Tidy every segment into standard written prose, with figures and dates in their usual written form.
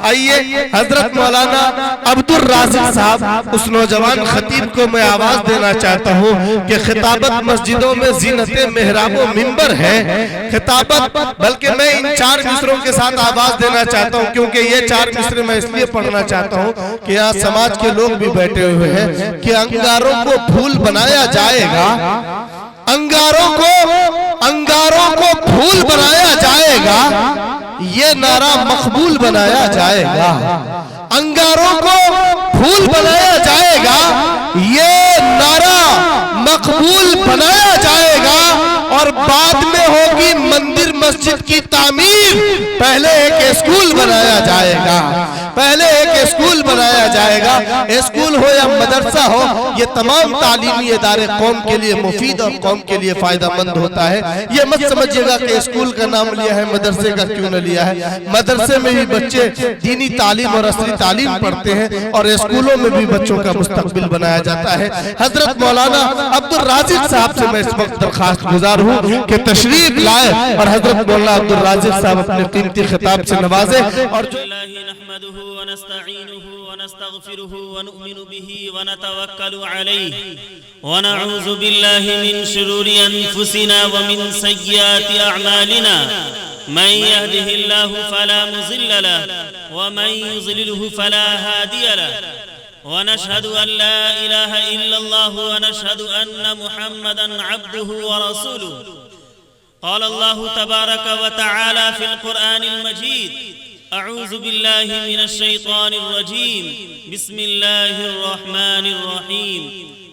آئیے حضرت مولانا عبدالرازق صاحب اس نوجوان خطیب کو میں آواز دینا چاہتا ہوں کہ خطابت مسجدوں میں زینت محراب و منبر ہے خطابت، بلکہ میں ان 4 مصروں کے ساتھ آواز دینا چاہتا ہوں کیونکہ یہ 4 مصرے میں اس لیے پڑھنا چاہتا ہوں کہ یہاں سماج کے لوگ بھی بیٹھے ہوئے ہیں کہ انگاروں کو پھول بنایا جائے گا، انگاروں کو پھول بنایا جائے گا، یہ نعرہ مقبول بنایا جائے گا، انگاروں کو پھول بنایا جائے گا، یہ نعرہ مقبول بنایا جائے گا، اور بعد میں ہوگی مندر مسجد کی تعمیر، پہلے ایک اسکول بنایا جائے گا، پہلے ایک اسکول بنایا جائے گا، اسکول ہو یا مدرسہ ہو، یہ تمام تعلیمی ادارے قوم کے لیے مفید اور قوم کے لیے فائدہ مند ہوتا ہے۔ یہ مت سمجھے گا کہ اسکول کا نام لیا ہے مدرسے کا کیوں نہ لیا ہے، مدرسے میں بھی بچے دینی تعلیم اور اصلی تعلیم پڑھتے ہیں اور اسکولوں میں بھی بچوں کا مستقبل بنایا جاتا ہے۔ حضرت مولانا عبدالرازق صاحب سے میں اس وقت درخواست گزار ہوں کہ تشریف لائے اور حضرت مولانا عبدالرازق صاحب اپنے قیمتی خطاب سے نوازے۔ اور نحمده ونستعينه ونستغفره ونؤمن به ونتوكل عليه ونعوذ بالله من شرور أنفسنا ومن سيئات أعمالنا من يهده الله فلا مضل له ومن يضلله فلا هادي له ونشهد أن لا إله إلا الله ونشهد أن محمدا عبده ورسوله قال الله تبارك وتعالى في القرآن المجيد أعوذ بالله من الشيطان الرجيم بسم الله الرحمن الرحيم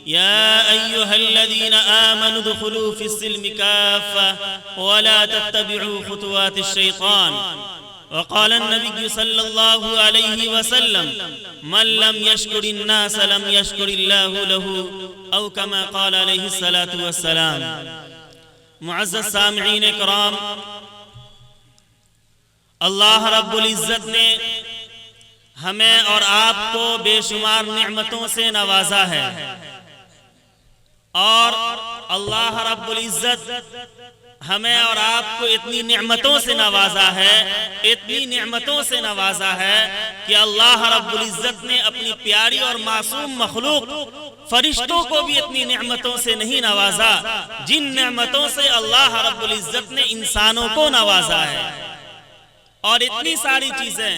يا أيها الذين آمنوا ادخلوا في السلم كافة ولا تتبعوا خطوات الشيطان وقال النبي صلى الله عليه وسلم من لم يشكر الناس لم يشكر الله له أو كما قال عليه الصلاة والسلام۔ معزز سامعین اکرام، اللہ رب العزت نے ہمیں اور آپ کو بے شمار نعمتوں سے نوازا ہے، اور اللہ رب العزت ہمیں اور آپ کو اتنی نعمتوں سے نوازا ہے، اتنی نعمتوں سے نوازا ہے کہ اللہ رب العزت نے اپنی پیاری اور معصوم مخلوق فرشتوں کو بھی اتنی نعمتوں سے نہیں نوازا جن نعمتوں سے اللہ رب العزت نے انسانوں کو نوازا ہے۔ اور اتنی ساری چیزیں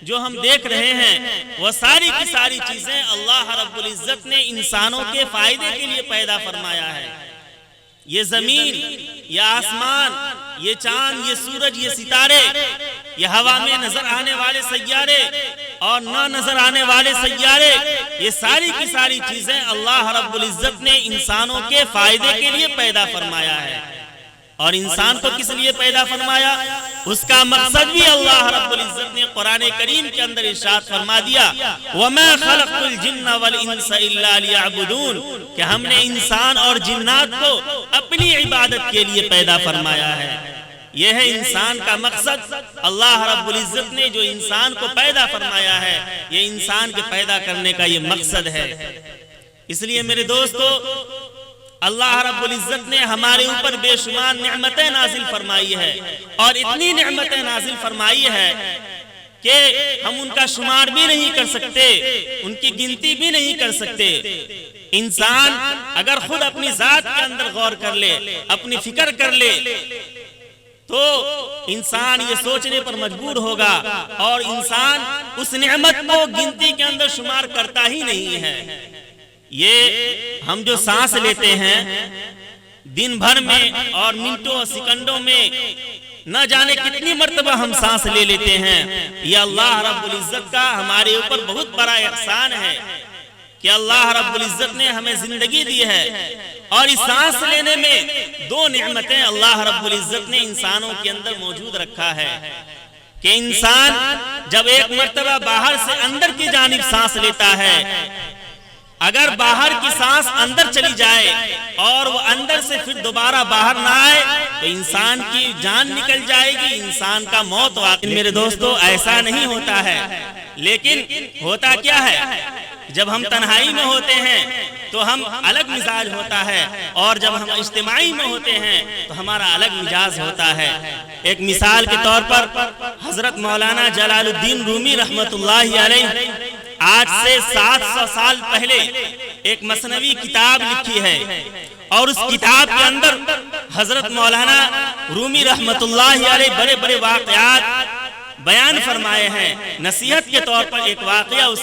جو ہم دیکھ رہے ہیں وہ ساری کی ساری چیزیں اللہ رب العزت نے انسانوں کے فائدے کے لیے پیدا فرمایا ہے۔ یہ زمین، یہ آسمان، یہ چاند، یہ سورج، یہ ستارے، یہ ہوا میں نظر آنے والے سیارے اور نہ نظر آنے والے سیارے، یہ ساری کی ساری چیزیں اللہ رب العزت نے انسانوں کے فائدے کے لیے پیدا فرمایا ہے۔ اور انسان کو کس لیے پیدا فرمایا؟ اس کا مقصد بھی اللہ رب العزت نے قرآن کریم کے اندر ارشاد فرما دیا، وَمَا خَلَقْتُ الْجِنَّ وَالْإِنسَ إِلَّا لِيَعْبُدُونَ، کہ ہم نے انسان اور جنات کو اپنی عبادت کے لیے پیدا فرمایا ہے۔ یہ ہے انسان کا مقصد۔ اللہ رب العزت نے جو انسان کو پیدا فرمایا ہے، یہ انسان کے پیدا کرنے کا یہ مقصد ہے۔ اس لیے میرے دوستو، اللہ رب العزت نے ہمارے اوپر بے شمار نعمتیں نازل فرمائی ہے، اور اتنی نعمتیں نازل فرمائی ہے کہ ہم ان کا شمار بھی نہیں کر سکتے، ان کی گنتی بھی نہیں کر سکتے۔ انسان اگر خود اپنی ذات کے اندر غور کر لے، اپنی فکر کر لے، تو انسان یہ سوچنے پر مجبور ہوگا، اور انسان اس نعمت کو گنتی کے اندر شمار کرتا ہی نہیں ہے۔ یہ ہم جو سانس لیتے ہیں دن بھر میں اور منٹوں اور سیکنڈوں میں نہ جانے کتنی مرتبہ ہم سانس لے لیتے ہیں، یہ اللہ رب العزت کا ہمارے اوپر بہت بڑا احسان ہے کہ اللہ رب العزت نے ہمیں زندگی دی ہے۔ اور اس سانس لینے میں 2 نعمتیں اللہ رب العزت نے انسانوں کے اندر موجود رکھا ہے کہ انسان جب ایک مرتبہ باہر سے اندر کی جانب سانس لیتا ہے، اگر باہر کی سانس اندر چلی جائے اور وہ اندر سے پھر دوبارہ باہر نہ آئے تو انسان کی جان نکل جائے گی، انسان کا موت واقع۔ میرے دوستو، ایسا نہیں ہوتا ہے، لیکن ہوتا کیا ہے جب ہم تنہائی میں ہوتے ہیں تو ہم الگ مزاج ہوتا ہے، اور جب ہم اجتماعی میں ہوتے ہیں تو ہمارا الگ مزاج ہوتا ہے۔ ایک مثال کے طور پر حضرت مولانا جلال الدین رومی رحمت اللہ علیہ آج سے 700 سال پہلے ایک مثنوی کتاب لکھی ہے، اور اس کتاب کے اندر حضرت مولانا رومی رحمت اللہ علیہ بڑے بڑے واقعات بیان فرمائے ہیں۔ نصیحت کے طور پر ایک واقعہ اس